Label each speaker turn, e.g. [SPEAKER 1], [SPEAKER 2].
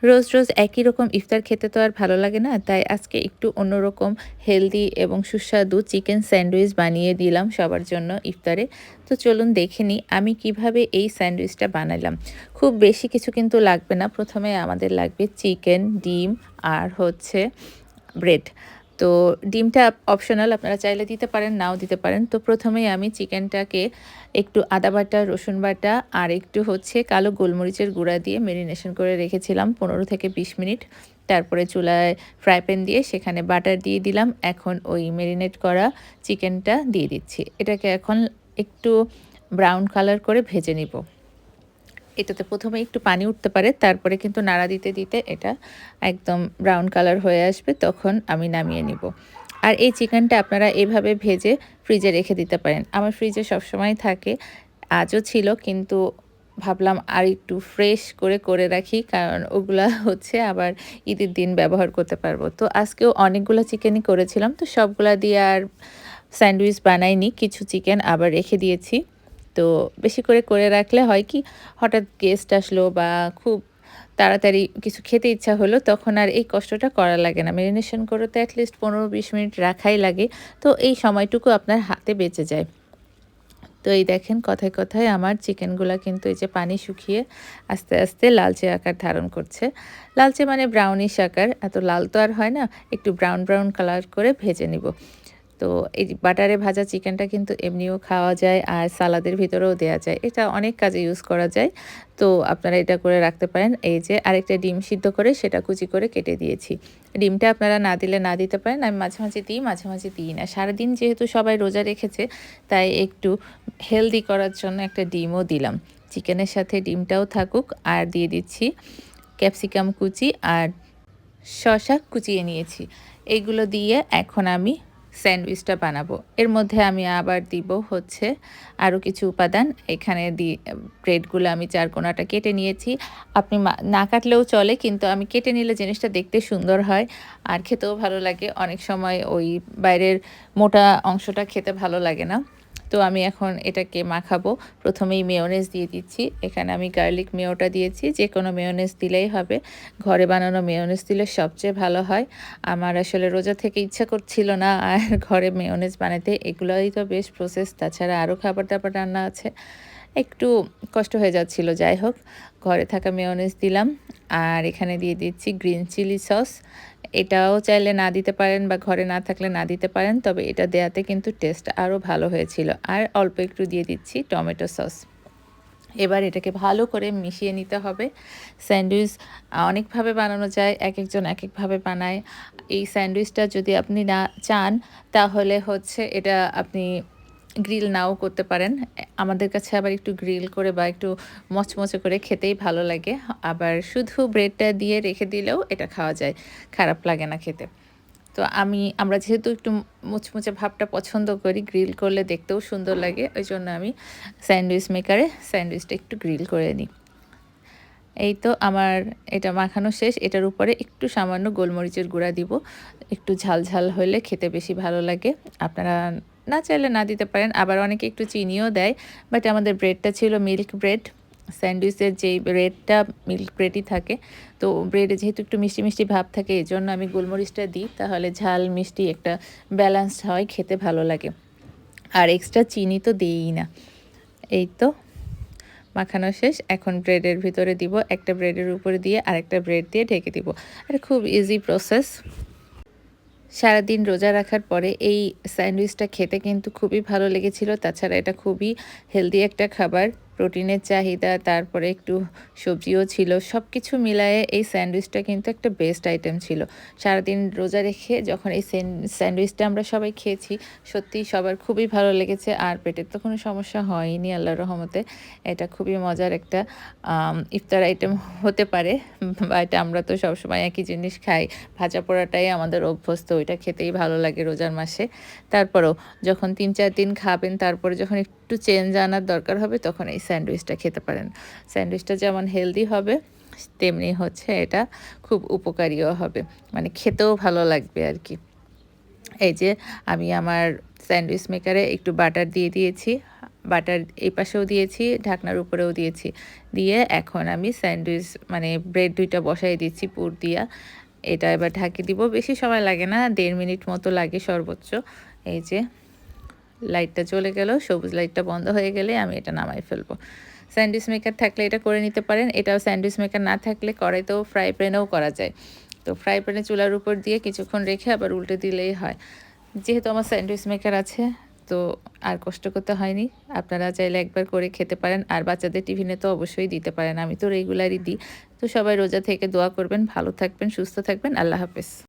[SPEAKER 1] রোজ রোজ একই রকম ইফতার খেতে তো আর ভালো লাগে না, তাই আজকে একটু অন্যরকম হেলদি এবং সুস্বাদু চিকেন স্যান্ডউইচ বানিয়ে দিলাম সবার জন্য ইফতারে। তো চলুন দেখে নিই আমি কিভাবে এই স্যান্ডউইচটা বানালাম। খুব বেশি কিছু কিন্তু লাগবে না। প্রথমে আমাদের লাগবে চিকেন, ডিম আর হচ্ছে ব্রেড। তো ডিমটা অপশনাল, আপনারা চাইলে দিতে পারেন, নাও দিতে পারেন। তো প্রথমেই আমি চিকেনটাকে একটু আদা বাটা, রসুন বাটা আর একটু হচ্ছে কালো গোলমরিচের গুঁড়া দিয়ে মেরিনেশন করে রেখেছিলাম 15 থেকে 20 মিনিট। তারপরে চুলায় ফ্রাই প্যান দিয়ে সেখানে বাটার দিয়ে দিলাম। এখন ওই মেরিনেট করা চিকেনটা দিয়ে দিচ্ছি। এটাকে এখন একটু ব্রাউন কালার করে ভেজে নিব। এটাতে প্রথমে একটু পানি উঠতে পারে, তারপরে কিন্তু নাড়া দিতে দিতে এটা একদম ব্রাউন কালার হয়ে আসবে, তখন আমি নামিয়ে নিব। আর এই চিকেনটা আপনারা এভাবে ভেজে ফ্রিজে রেখে দিতে পারেন। আমার ফ্রিজে সবসময় থাকে, আজও ছিল, কিন্তু ভাবলাম আর একটু ফ্রেশ করে করে রাখি, কারণ ওগুলা হচ্ছে আবার ঈদের দিন ব্যবহার করতে পারবো। তো আজকেও অনেকগুলো চিকেনই করেছিলাম, তো সবগুলা দিয়ে আর স্যান্ডউইচ বানাইনি, কিছু চিকেন আবার রেখে দিয়েছি। তো বেশি করে করে রাখলে হয় কি, হঠাৎ গেস্ট আসলো বা খুব তাড়াতাড়ি কিছু খেতে ইচ্ছা হলো, তখন আর এই কষ্টটা করা লাগে না। মেরিনেশন করে তো অ্যাটলিস্ট 15-20 মিনিট রাখাই লাগে। তো এই সময়টুকু আপনার হাতে বেঁচে যায়। তো এই দেখেন কথায় কথায় আমার চিকেনগুলা কিন্তু এই যে পানি শুকিয়ে আস্তে আস্তে লালচে আকার ধারণ করছে। লালচে মানে ব্রাউনিশ আকার, এত লাল তো আর হয় না, একটু ব্রাউন ব্রাউন কালার করে ভেজে নিব। তো এই বাটারে ভাজা চিকেনটা কিন্তু এমনিও খাওয়া যায় আর সালাদের ভিতরেও দেয়া যায়। এটা অনেক কাজে ইউজ করা যায়। তো আপনারা এটা করে রাখতে পারেন। এই যে আরেকটা ডিম সিদ্ধ করে সেটা কুচি করে কেটে দিয়েছি। ডিমটা আপনারা না দিলে না দিতে পারেন। আমি মাঝে, মাঝে দিই, মাঝে, মাঝে দিই না। সারাদিন যেহেতু সবাই রোজা রেখেছে, তাই একটু হেলদি করার জন্য একটা ডিমও দিলাম। চিকেনের সাথে ডিমটাও থাকুক। আর দিয়ে দিচ্ছি ক্যাপসিকাম কুচি আর শসা কুচিয়ে নিয়েছি। এগুলো দিয়ে এখন আমি স্যান্ডউইচটা বানাবো। এর মধ্যে আমি আবার দিব হচ্ছে আরও কিছু উপাদান। এখানে ব্রেডগুলো আমি 4 কোণাটা কেটে নিয়েছি। আপনি না কাটলেও চলে, কিন্তু আমি কেটে নিলে জিনিসটা দেখতে সুন্দর হয় আর খেতেও ভালো লাগে। অনেক সময় ওই বাইরের মোটা অংশটা খেতে ভালো লাগে না। তো আমি এখন এটাকে মাখাবো। প্রথমেই মেয়োনেজ দিয়ে দিচ্ছি। এখানে আমি গার্লিক মেয়োটা দিয়েছি। যেকোনো মেয়োনেজ দিলেই হবে। ঘরে বানানো মেয়োনেজ দিলে সবচেয়ে ভালো হয়। আমার আসলে রোজা থেকে ইচ্ছা করছিল না আর ঘরে মেয়োনেজ বানাতে। এগুলোই তো বেশ প্রসেস। তাছাড়া আরও খাবার-দাবার রান্না আছে। একটু কষ্ট হয়ে যাচ্ছিল। যাই হোক, ঘরে থাকা মেয়োনেজ দিলাম। আর এখানে দিয়ে দিচ্ছি গ্রিন চিলি সস। এটাও চাইলে না দিতে পারেন বা ঘরে না থাকলে না দিতে পারেন। তবে এটা দেয়াতে কিন্তু টেস্ট আরও ভালো হয়েছিল। আর অল্প একটু দিয়ে দিচ্ছি টমেটো সস। এবার এটাকে ভালো করে মিশিয়ে নিতে হবে। স্যান্ডউইচ অনেকভাবে বানানো যায়, একেকজন একেকভাবে বানায়। এই স্যান্ডউইচটা যদি আপনি না চান, তাহলে হচ্ছে এটা আপনি গ্রিল নাও করতে পারেন। আমাদের কাছে আবার একটু গ্রিল করে বা একটু মচমচে করে খেতেই ভালো লাগে। আবার শুধু ব্রেডটা দিয়ে রেখে দিলেও এটা খাওয়া যায়, খারাপ লাগে না খেতে। তো আমরা যেহেতু একটু মুচমুচে ভাবটা পছন্দ করি, গ্রিল করলে দেখতেও সুন্দর লাগে। ওইজন্য আমি স্যান্ডউইচ মেকারে স্যান্ডউইচটা একটু গ্রিল করে নিই। এই তো আমার এটা মাখানো শেষ। এটার উপরে একটু সামান্য গোলমরিচের গুঁড়া দিব। একটু ঝাল, ঝাল হলে খেতে বেশি ভালো লাগে। আপনারা না চাইলে না দিতে পারেন। আবার অনেকে একটু চিনিও দেয়। বাট আমাদের ব্রেডটা ছিল মিল্ক ব্রেড। স্যান্ডউইচের যেই ব্রেডটা মিল্ক ব্রেডই থাকে। তো ব্রেডে যেহেতু একটু মিষ্টি, মিষ্টি ভাব থাকে, এজন্য আমি গোলমরিচটা দিই। তাহলে ঝাল মিষ্টি একটা ব্যালেন্সড হয়, খেতে ভালো লাগে। আর এক্সট্রা চিনি তো দিইই না। এই তো মাখানো শেষ। এখন ব্রেডের ভিতরে দিব। একটা ব্রেডের উপরে দিয়ে আরেকটা ব্রেড দিয়ে ঢেকে দিব। এটা খুব ইজি প্রসেস। সারাদিন রোজা রাখার পরে এই স্যান্ডউইচটা খেতে কিন্তু খুবই ভালো লেগেছিল। তাছাড়া এটা খুবই হেলদি একটা খাবার। প্রোটিনের চাহিদা, তারপরে একটু সবজিও ছিল। সবকিছু মিলায়ে এই স্যান্ডউইচটা কিন্তু একটা বেস্ট আইটেম ছিল। সারাদিন রোজা রেখে যখন এই স্যান্ডউইচটা আমরা সবাই খেয়েছি, সত্যিই সবার খুবই ভালো লেগেছে আর পেটের তো কোনো সমস্যা হয়নি আল্লাহর রহমতে। এটা খুবই মজার একটা ইফতার আইটেম হতে পারে। বাট আমরা তো সবসময় একই জিনিস খাই। ভাজা পোড়াটাই আমাদের অভ্যস্ত, ওইটা খেতেই ভালো লাগে রোজার মাসে। তারপরেও যখন ৩-৪ দিন খাবেন, তারপরে যখন একটু চেঞ্জ আনার দরকার হবে, তখন এই স্যান্ডউইচটা খেতে পারেন। স্যান্ডউইচটা যেমন হেলদি হবে, তেমনি হচ্ছে এটা খুব উপকারীও হবে। মানে খেতেও ভালো লাগবে আরকি। এই যে আমি আমার স্যান্ডউইচ মেকারে একটু বাটার দিয়ে দিয়েছি। বাটার এই পাশেও দিয়েছি, ঢাকনার উপরেও দিয়েছি। দিয়ে এখন আমি স্যান্ডউইচ মানে ব্রেড ২ টা বসাই দিচ্ছি পুর দিয়া। এটা এবার ঢাকি দিব। বেশি সময় লাগে না, ১.৫ মিনিট মতো লাগে সর্বোচ্চ। এই যে লাইটটা চলে গেল, সবুজ লাইটটা বন্ধ হয়ে গেলে আমি এটা নামাই ফেলবো। স্যান্ডউইচ মেকার থাকলে এটা করে নিতে পারেন। এটাও স্যান্ডউইচ মেকার না থাকলে কড়াইতেও ফ্রাই প্যানেও করা যায়। তো ফ্রাই প্যানে চুলার উপর দিয়ে কিছুক্ষণ রেখে আবার উল্টে দিলেই হয়। যেহেতু আমার স্যান্ডউইচ মেকার আছে তো আর কষ্ট করতে হয়নি। আপনারা চাইলে একবার করে খেতে পারেন। আর বাচ্চাদের টিফিনে তো অবশ্যই দিতে পারেন। আমি তো রেগুলারই দিই। তো সবাই রোজা থেকে দোয়া করবেন, ভালো থাকবেন, সুস্থ থাকবেন। আল্লাহ হাফেজ।